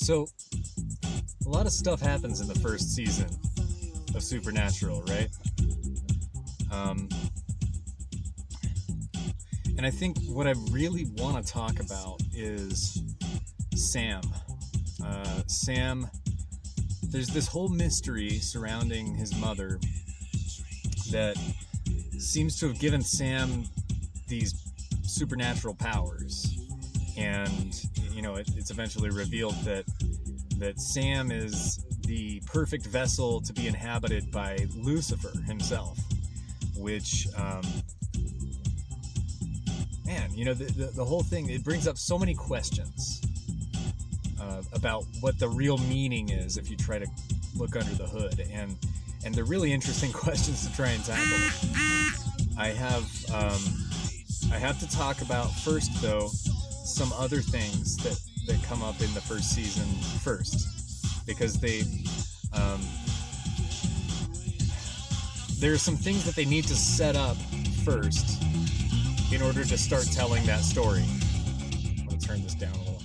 So, a lot of stuff happens in the first season of Supernatural, right? Um, and I think what I really want to talk about is Sam. Sam, there's this whole mystery surrounding his mother that seems to have given Sam these supernatural powers. And, it's eventually revealed that Sam is the perfect vessel to be inhabited by Lucifer himself, which, the whole thing, it brings up so many questions about what the real meaning is if you try to look under the hood, and they're really interesting questions to try and tackle. I have to talk about first, though, some other things that come up in the first season first, because there are some things that they need to set up first in order to start telling that story. I'm going to turn this down a little.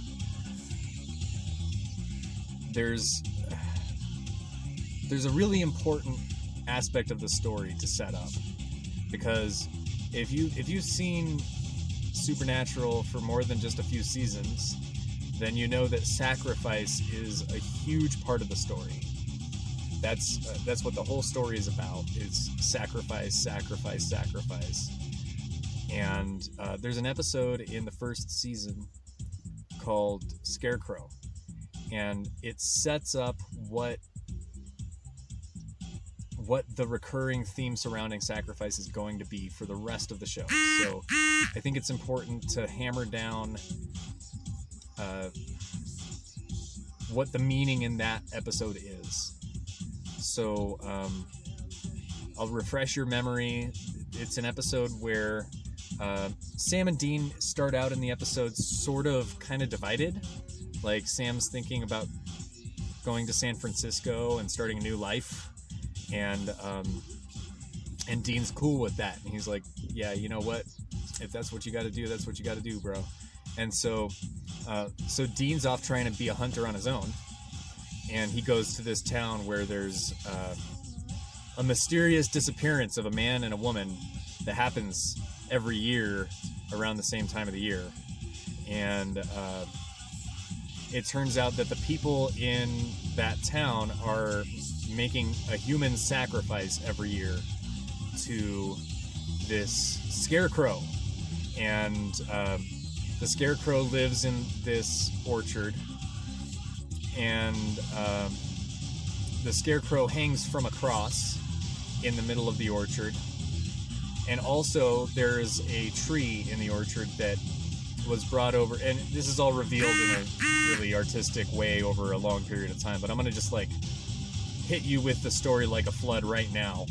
There's a really important aspect of the story to set up, because if you've seen Supernatural for more than just a few seasons, then you know that sacrifice is a huge part of the story. That's what the whole story is about, is sacrifice, sacrifice, sacrifice. And there's an episode in the first season called Scarecrow, and it sets up what the recurring theme surrounding sacrifice is going to be for the rest of the show. So I think it's important to hammer down what the meaning in that episode is. So I'll refresh your memory. It's an episode where Sam and Dean start out in the episode sort of kind of divided. Like, Sam's thinking about going to San Francisco and starting a new life. And Dean's cool with that. And he's like, yeah, you know what? If that's what you got to do, that's what you got to do, bro. And so Dean's off trying to be a hunter on his own. And he goes to this town where there's a mysterious disappearance of a man and a woman that happens every year around the same time of the year. And it turns out that the people in that town are making a human sacrifice every year to this scarecrow. And the scarecrow lives in this orchard, and the scarecrow hangs from a cross in the middle of the orchard. And also there's a tree in the orchard that was brought over, and this is all revealed in a really artistic way over a long period of time, but I'm gonna just hit you with the story like a flood right now.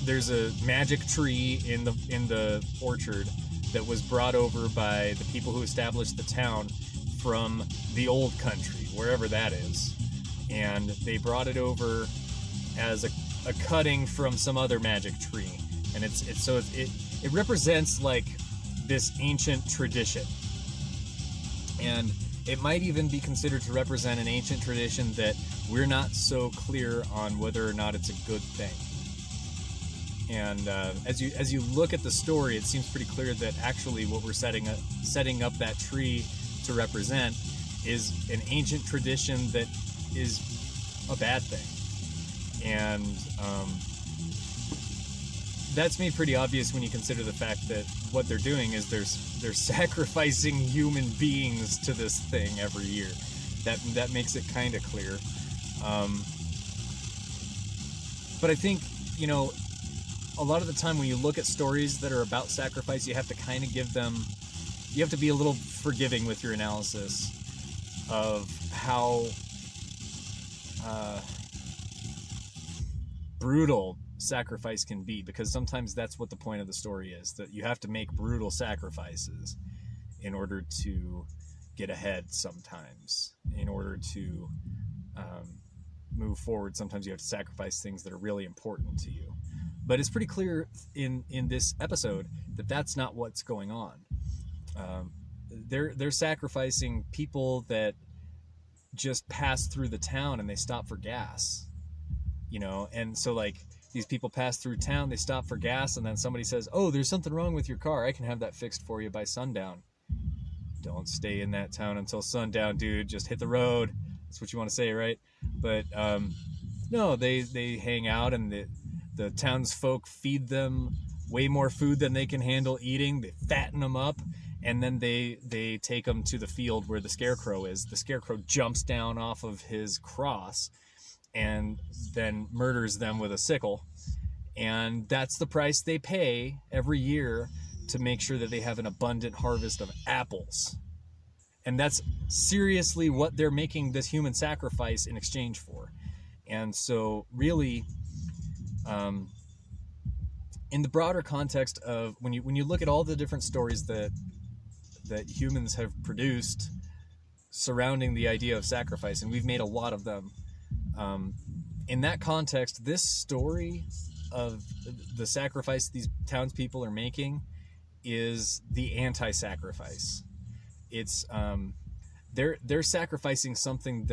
There's a magic tree in the orchard that was brought over by the people who established the town from the old country, wherever that is, and they brought it over as a cutting from some other magic tree, and it represents this ancient tradition, and it might even be considered to represent an ancient tradition that we're not so clear on whether or not it's a good thing. And as you look at the story, it seems pretty clear that actually what we're setting up that tree to represent is an ancient tradition that is a bad thing. And that's made pretty obvious when you consider the fact that what they're doing is they're sacrificing human beings to this thing every year. That makes it kind of clear. But I think, a lot of the time when you look at stories that are about sacrifice, you have to kind of you have to be a little forgiving with your analysis of how brutal sacrifice can be, because sometimes that's what the point of the story is, that you have to make brutal sacrifices in order to get ahead sometimes, in order to move forward. Sometimes you have to sacrifice things that are really important to you. But it's pretty clear in this episode that that's not what's going on. They're sacrificing people that just pass through the town and they stop for gas, you know? And so like these people pass through town, they stop for gas, and then somebody says, oh, there's something wrong with your car. I can have that fixed for you by sundown. Don't stay in that town until sundown, dude. Just hit the road. That's what you want to say, right? But no, they hang out, and the townsfolk feed them way more food than they can handle eating. They fatten them up, and then they take them to the field where the scarecrow is. The scarecrow jumps down off of his cross and then murders them with a sickle. And that's the price they pay every year to make sure that they have an abundant harvest of apples. And that's seriously what they're making this human sacrifice in exchange for. And so really, in the broader context of when you look at all the different stories that humans have produced surrounding the idea of sacrifice, and we've made a lot of them, in that context, this story of the sacrifice these townspeople are making is the anti-sacrifice. It's they're sacrificing something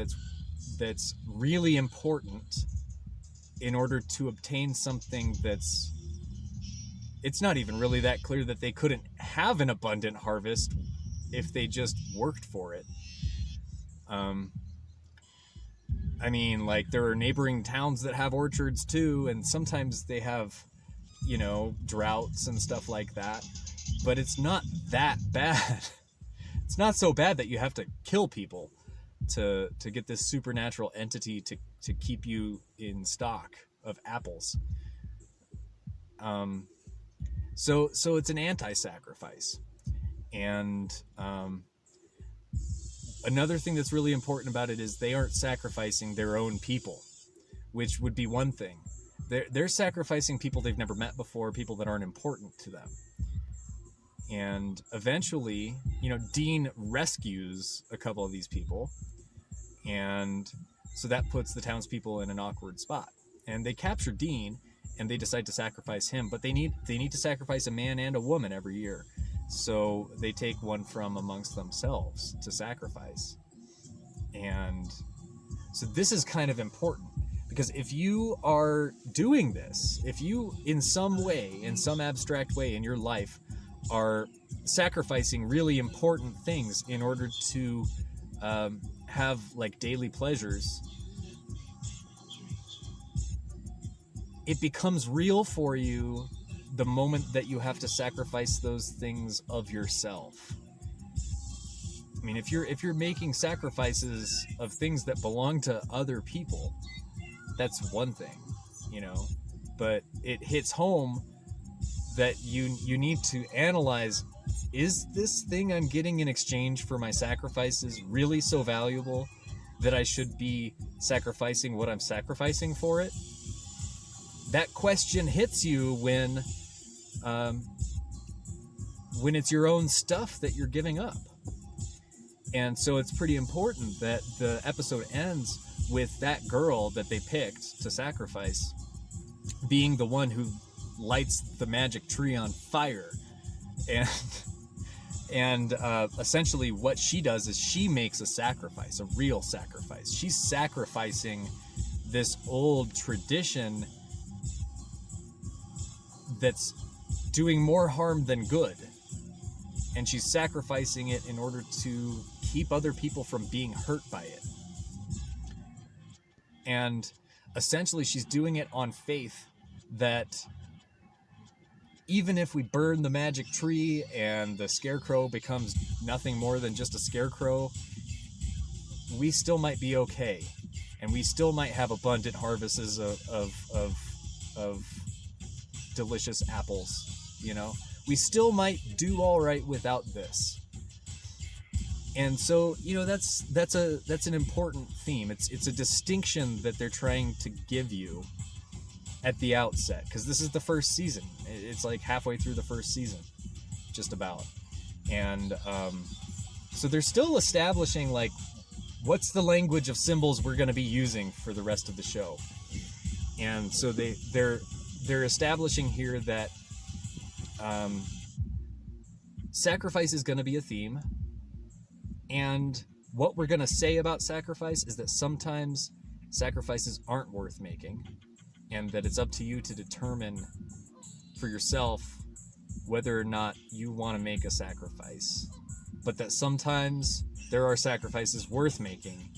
that's really important in order to obtain something that's, it's not even really that clear that they couldn't have an abundant harvest if they just worked for it. I mean, like, there are neighboring towns that have orchards too, and sometimes they have, you know, droughts and stuff like that, but it's not that bad. It's not so bad that you have to kill people to get this supernatural entity to keep you in stock of apples. So it's an anti-sacrifice. And another thing that's really important about it is they aren't sacrificing their own people, which would be one thing. They're sacrificing people they've never met before, people that aren't important to them. And eventually, you know, Dean rescues a couple of these people, and so that puts the townspeople in an awkward spot. And they capture Dean, and they decide to sacrifice him, but they need to sacrifice a man and a woman every year. So they take one from amongst themselves to sacrifice. And so this is kind of important, because if you are doing this, if you in some way, in some abstract way in your life, are sacrificing really important things in order to have like daily pleasures, it becomes real for you the moment that you have to sacrifice those things of yourself. I mean, if you're making sacrifices of things that belong to other people, that's one thing, you know, but it hits home that you need to analyze, is this thing I'm getting in exchange for my sacrifices really so valuable that I should be sacrificing what I'm sacrificing for it? That question hits you when it's your own stuff that you're giving up. And so it's pretty important that the episode ends with that girl that they picked to sacrifice being the one who lights the magic tree on fire. And essentially what she does is she makes a sacrifice, a real sacrifice. She's sacrificing this old tradition that's doing more harm than good. And she's sacrificing it in order to keep other people from being hurt by it. And essentially she's doing it on faith that even if we burn the magic tree and the scarecrow becomes nothing more than just a scarecrow, we still might be okay. And we still might have abundant harvests of delicious apples, you know? We still might do all right without this. And so, you know, that's an important theme. It's a distinction that they're trying to give you at the outset, because this is the first season. It's like halfway through the first season, just about. And so they're still establishing, like, what's the language of symbols we're going to be using for the rest of the show. And so they're establishing here that sacrifice is going to be a theme, and what we're going to say about sacrifice is that sometimes sacrifices aren't worth making, and that it's up to you to determine for yourself whether or not you want to make a sacrifice. But that sometimes there are sacrifices worth making,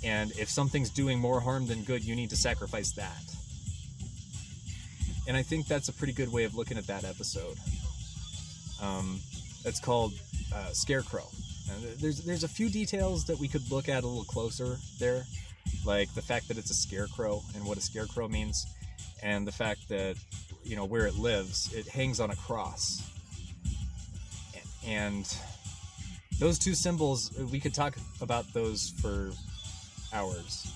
and if something's doing more harm than good, you need to sacrifice that. And I think that's a pretty good way of looking at that episode. That's called Scarecrow. And there's a few details that we could look at a little closer there, like the fact that it's a scarecrow and what a scarecrow means, and the fact that, you know, where it lives, it hangs on a cross. And those two symbols, we could talk about those for hours.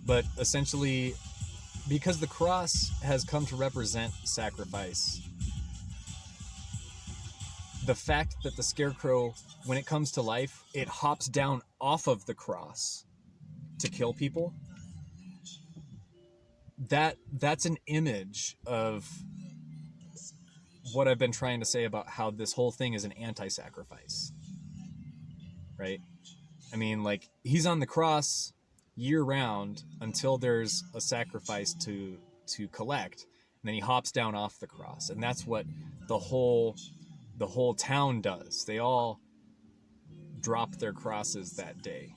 But essentially, because the cross has come to represent sacrifice, the fact that the scarecrow, when it comes to life, it hops down off of the cross to kill people, that's an image of what I've been trying to say about how this whole thing is an anti-sacrifice, right? I mean, like, he's on the cross year-round until there's a sacrifice to collect, and then he hops down off the cross, and that's what the whole town does. They all drop their crosses that day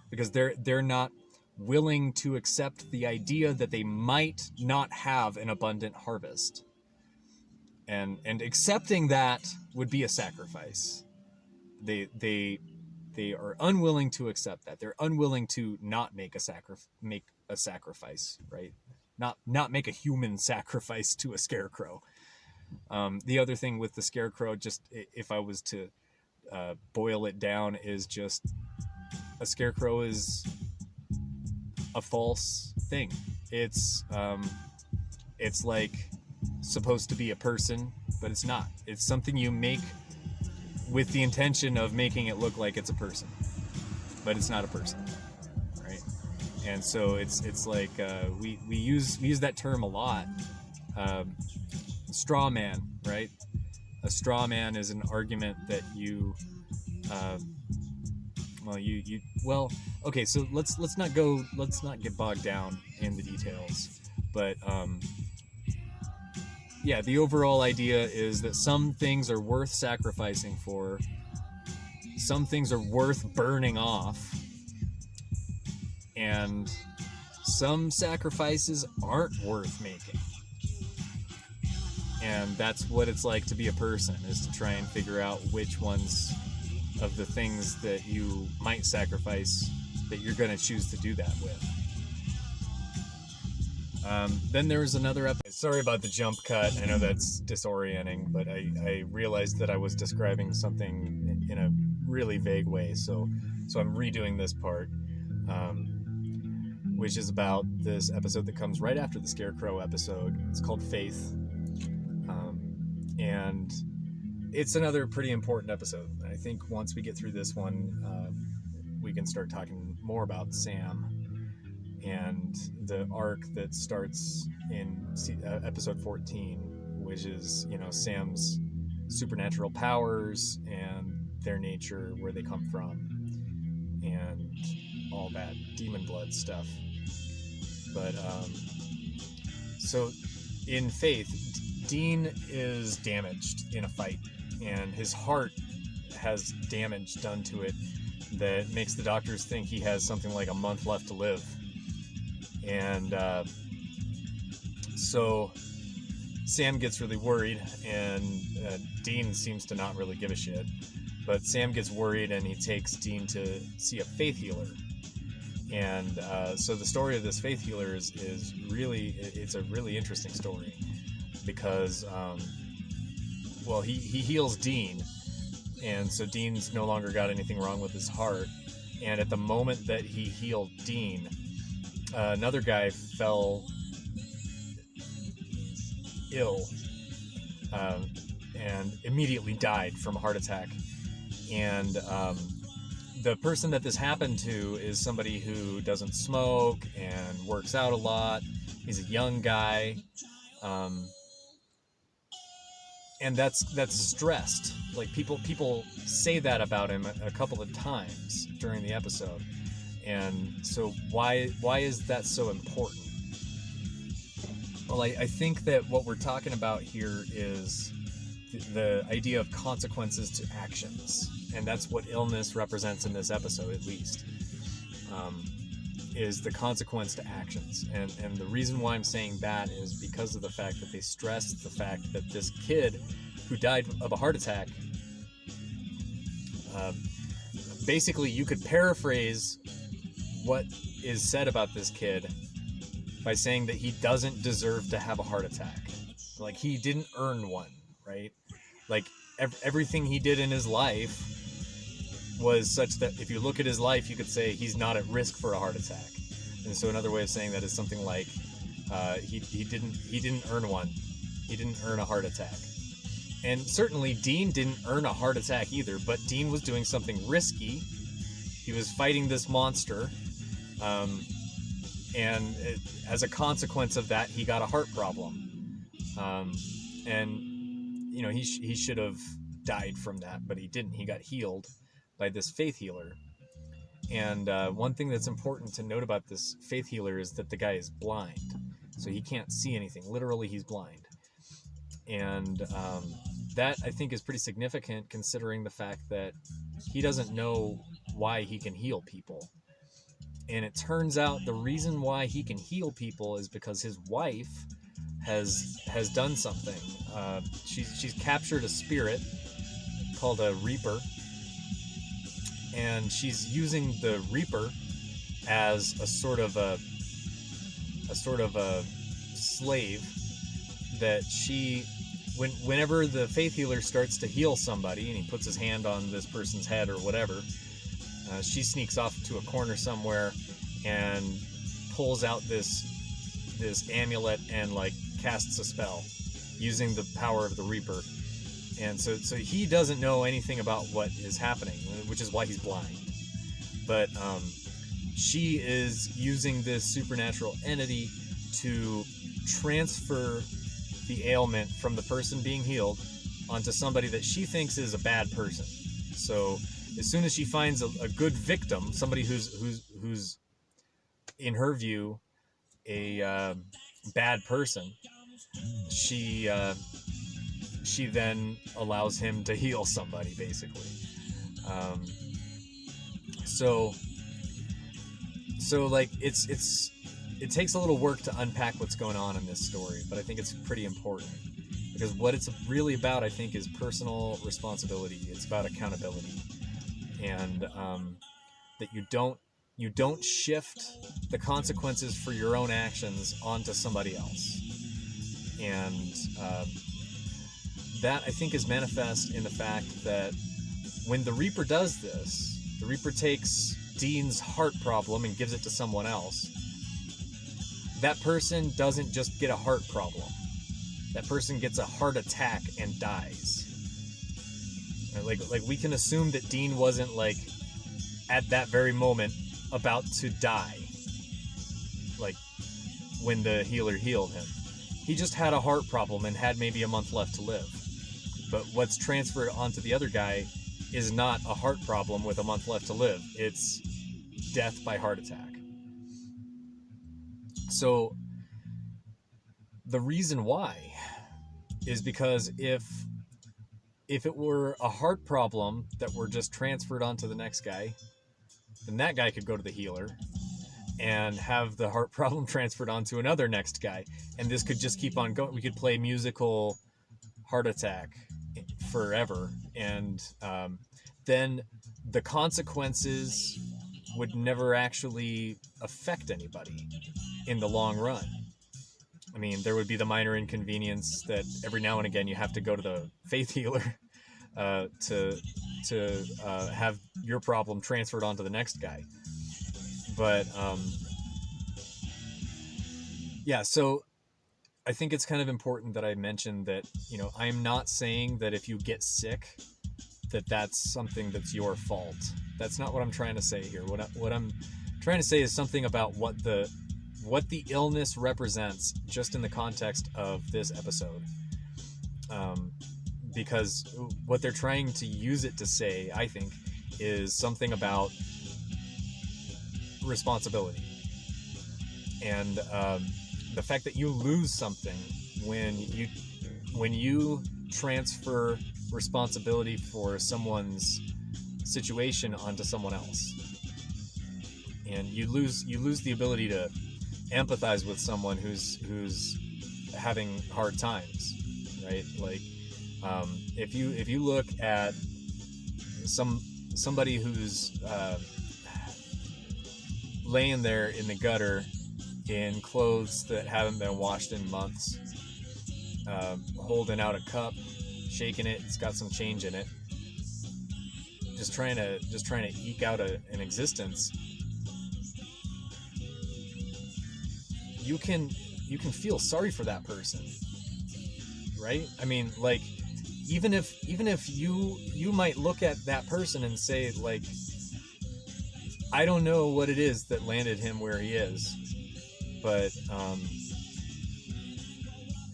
because they're not willing to accept the idea that they might not have an abundant harvest, and accepting that would be a sacrifice. They are unwilling to accept that. They're unwilling to not make a sacrifice, right? Not make a human sacrifice to a scarecrow. The other thing with the scarecrow, just if I was to boil it down, is just a scarecrow is a false thing. It's like supposed to be a person, but it's not. It's something you make with the intention of making it look like it's a person, but it's not a person, right? And so it's like we use that term a lot. Straw man, right? A straw man is an argument that you okay, so let's not get bogged down in the details, but yeah, the overall idea is that some things are worth sacrificing for, some things are worth burning off, and some sacrifices aren't worth making. And that's what it's like to be a person, is to try and figure out which ones of the things that you might sacrifice that you're going to choose to do that with. Then there was another episode. Sorry about the jump cut. I know that's disorienting, but I realized that I was describing something in a really vague way. So I'm redoing this part, which is about this episode that comes right after the Scarecrow episode. It's called Faith. And it's another pretty important episode. I think once we get through this one, we can start talking more about Sam and the arc that starts in episode 14, which is, you know, Sam's supernatural powers and their nature, where they come from, and all that demon blood stuff. But so in Faith, Dean is damaged in a fight, and his heart has damage done to it that makes the doctors think he has something like a month left to live. And so Sam gets really worried, and Dean seems to not really give a shit. But Sam gets worried, and he takes Dean to see a faith healer. And so the story of this faith healer is really, it's a really interesting story, because he heals Dean, and so Dean's no longer got anything wrong with his heart. And at the moment that he healed Dean, another guy fell ill and immediately died from a heart attack. And the person that this happened to is somebody who doesn't smoke and works out a lot. He's a young guy. and that's stressed. Like people say that about him a couple of times during the episode, and so why is that so important? Well, I think that what we're talking about here is the idea of consequences to actions, and that's what illness represents in this episode, at least, is the consequence to actions. And the reason why I'm saying that is because of the fact that they stressed the fact that this kid who died of a heart attack, basically you could paraphrase what is said about this kid by saying that he doesn't deserve to have a heart attack. Like, he didn't earn one, right? Like, everything he did in his life was such that if you look at his life, you could say he's not at risk for a heart attack. And so another way of saying that is something like he didn't earn one. He didn't earn a heart attack. And certainly Dean didn't earn a heart attack either, but Dean was doing something risky. He was fighting this monster, and as a consequence of that, he got a heart problem. And you know, he should have died from that, but he didn't. He got healed by this faith healer. And one thing that's important to note about this faith healer is that the guy is blind, so he can't see anything. Literally, he's blind. And that, I think, is pretty significant, considering the fact that he doesn't know why he can heal people. And it turns out the reason why he can heal people is because his wife has done something. She's captured a spirit called a Reaper, and she's using the Reaper as a sort of a slave that she, whenever the faith healer starts to heal somebody and he puts his hand on this person's head or whatever, she sneaks off to a corner somewhere and pulls out this amulet and like casts a spell using the power of the Reaper. And so he doesn't know anything about what is happening, which is why he's blind. But she is using this supernatural entity to transfer the ailment from the person being healed onto somebody that she thinks is a bad person. So as soon as she finds a good victim, somebody who's in her view a bad person, she then allows him to heal somebody, basically. So like it takes a little work to unpack what's going on in this story, but I think it's pretty important, because what it's really about, I think, is personal responsibility. It's about accountability, and that you don't shift the consequences for your own actions onto somebody else. And that, I think, is manifest in the fact that when the Reaper does this, the Reaper takes Dean's heart problem and gives it to someone else. That person doesn't just get a heart problem. That person gets a heart attack and dies. Like we can assume that Dean wasn't, like, at that very moment about to die, like when the healer healed him. He just had a heart problem and had maybe a month left to live. But what's transferred onto the other guy is not a heart problem with a month left to live. It's death by heart attack. So the reason why is because if it were a heart problem that were just transferred onto the next guy, then that guy could go to the healer and have the heart problem transferred onto another next guy, and this could just keep on going. We could play musical heart attack forever, and then the consequences would never actually affect anybody in the long run. I mean, there would be the minor inconvenience that every now and again you have to go to the faith healer to have your problem transferred onto the next guy. But yeah, so I think it's kind of important that I mention that, you know, I'm not saying that if you get sick that that's something that's your fault. That's not what I'm trying to say here. What I'm trying to say is something about what the illness represents, just in the context of this episode. because what they're trying to use it to say, I think, is something about responsibility. And the fact that you lose something when you transfer responsibility for someone's situation onto someone else, and you lose the ability to empathize with someone who's having hard times, right? Like if you look at somebody who's laying there in the gutter in clothes that haven't been washed in months, holding out a cup, shaking it, it's got some change in it, just trying to eke out an existence, you can feel sorry for that person, right? I mean, like, even if you might look at that person and say, like, I don't know what it is that landed him where he is, but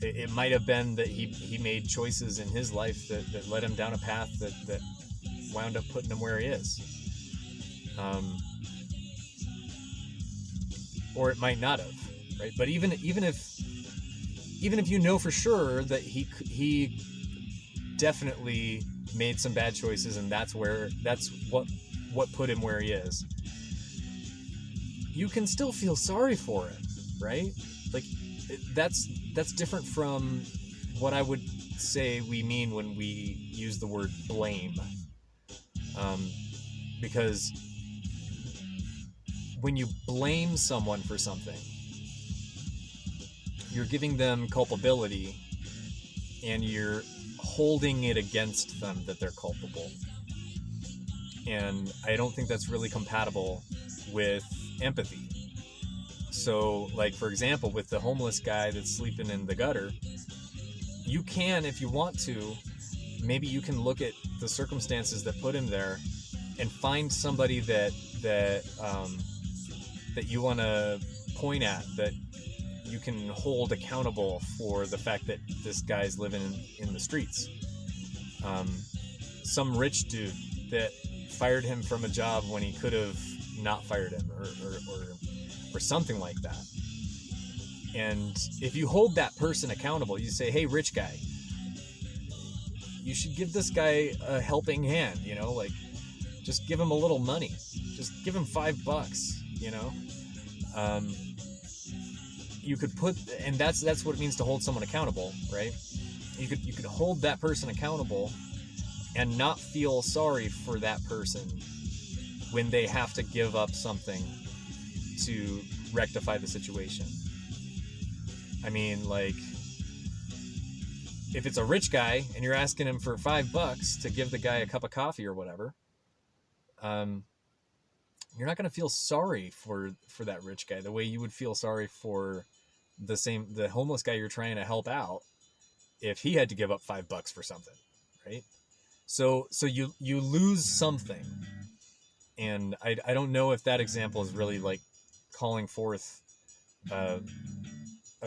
it might have been that he made choices in his life that led him down a path that wound up putting him where he is. Or it might not have, right? But even if you know for sure that he definitely made some bad choices, and that's what put him where he is, you can still feel sorry for him, right? Like, that's different from what I would say we mean when we use the word blame. Because when you blame someone for something, you're giving them culpability, and you're holding it against them that they're culpable. And I don't think that's really compatible with empathy. So, like, for example, with the homeless guy that's sleeping in the gutter, you can, if you want to, maybe you can look at the circumstances that put him there and find somebody that you want to point at, that you can hold accountable for the fact that this guy's living in the streets. Some rich dude that fired him from a job when he could have not fired him, or something like that. And if you hold that person accountable, you say, hey, rich guy, you should give this guy a helping hand, you know, like, just give him a little money, just give him $5, you know. You could put, and that's what it means to hold someone accountable, right? You could hold that person accountable and not feel sorry for that person when they have to give up something to rectify the situation. I mean, like, if it's a rich guy and you're asking him for $5 to give the guy a cup of coffee or whatever, you're not going to feel sorry for that rich guy the way you would feel sorry for the homeless guy you're trying to help out if he had to give up $5 for something, right? So you lose something. And I don't know if that example is really, like, calling forth a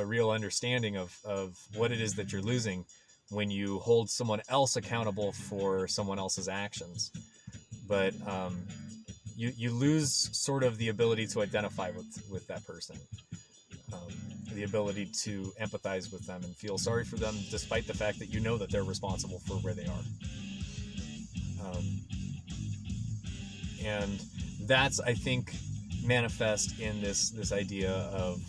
real understanding of what it is that you're losing when you hold someone else accountable for someone else's actions. But you lose sort of the ability to identify with that person, the ability to empathize with them and feel sorry for them, despite the fact that you know that they're responsible for where they are. And that's, I think, manifest in this idea of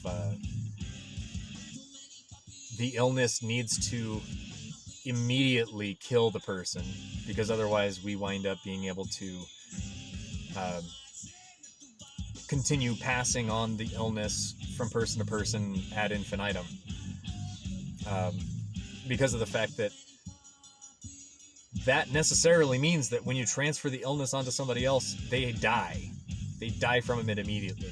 the illness needs to immediately kill the person, because otherwise we wind up being able to continue passing on the illness from person to person ad infinitum, because of the fact that necessarily means that when you transfer the illness onto somebody else, they die from it immediately.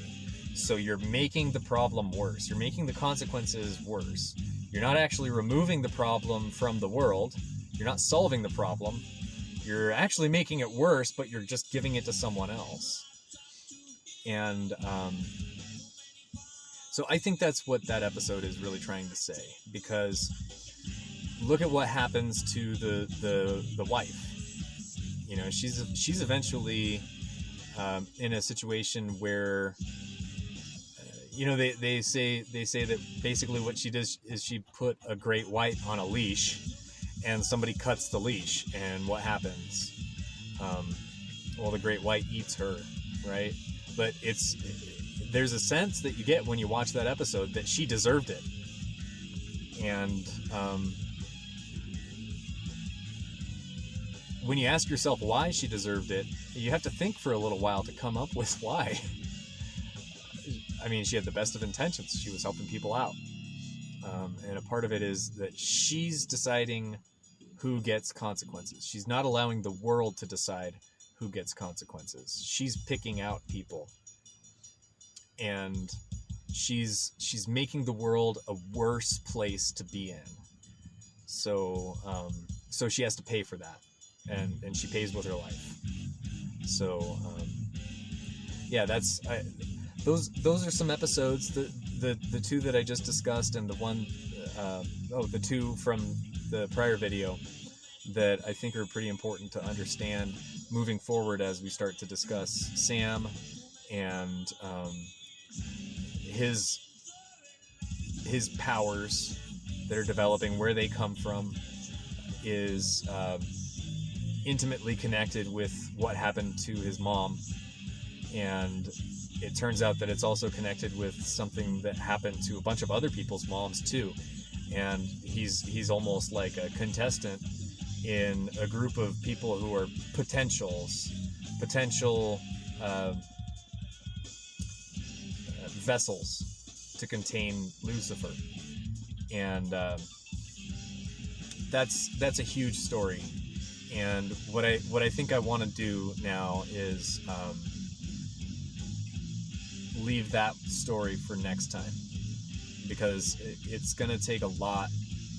So you're making the problem worse. You're making the consequences worse. You're not actually removing the problem from the world. You're not solving the problem. You're actually making it worse, but you're just giving it to someone else. And so I think that's what that episode is really trying to say, because look at what happens to the wife. You know, she's eventually in a situation where you know, they say that basically what she does is she put a great white on a leash, and somebody cuts the leash, and what happens? Well, the great white eats her, right? But there's a sense that you get when you watch that episode that she deserved it, and when you ask yourself why she deserved it, you have to think for a little while to come up with why. I mean, she had the best of intentions. She was helping people out. And a part of it is that she's deciding who gets consequences. She's not allowing the world to decide who gets consequences. She's picking out people. And she's making the world a worse place to be in. So she has to pay for that. And she pays with her life. So, yeah, those are some episodes. The two that I just discussed, and the two from the prior video that I think are pretty important to understand moving forward as we start to discuss Sam and his powers that are developing, where they come from, is intimately connected with what happened to his mom, and it turns out that it's also connected with something that happened to a bunch of other people's moms too. And he's almost like a contestant in a group of people who are potential vessels to contain Lucifer. And that's a huge story. And what I think I want to do now is leave that story for next time, because it's going to take a lot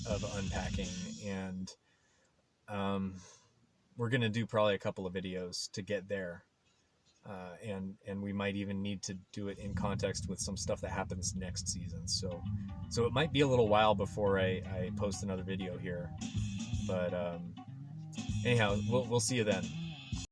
of unpacking, and we're going to do probably a couple of videos to get there, and we might even need to do it in context with some stuff that happens next season. So it might be a little while before I post another video here, but anyhow, we'll see you then.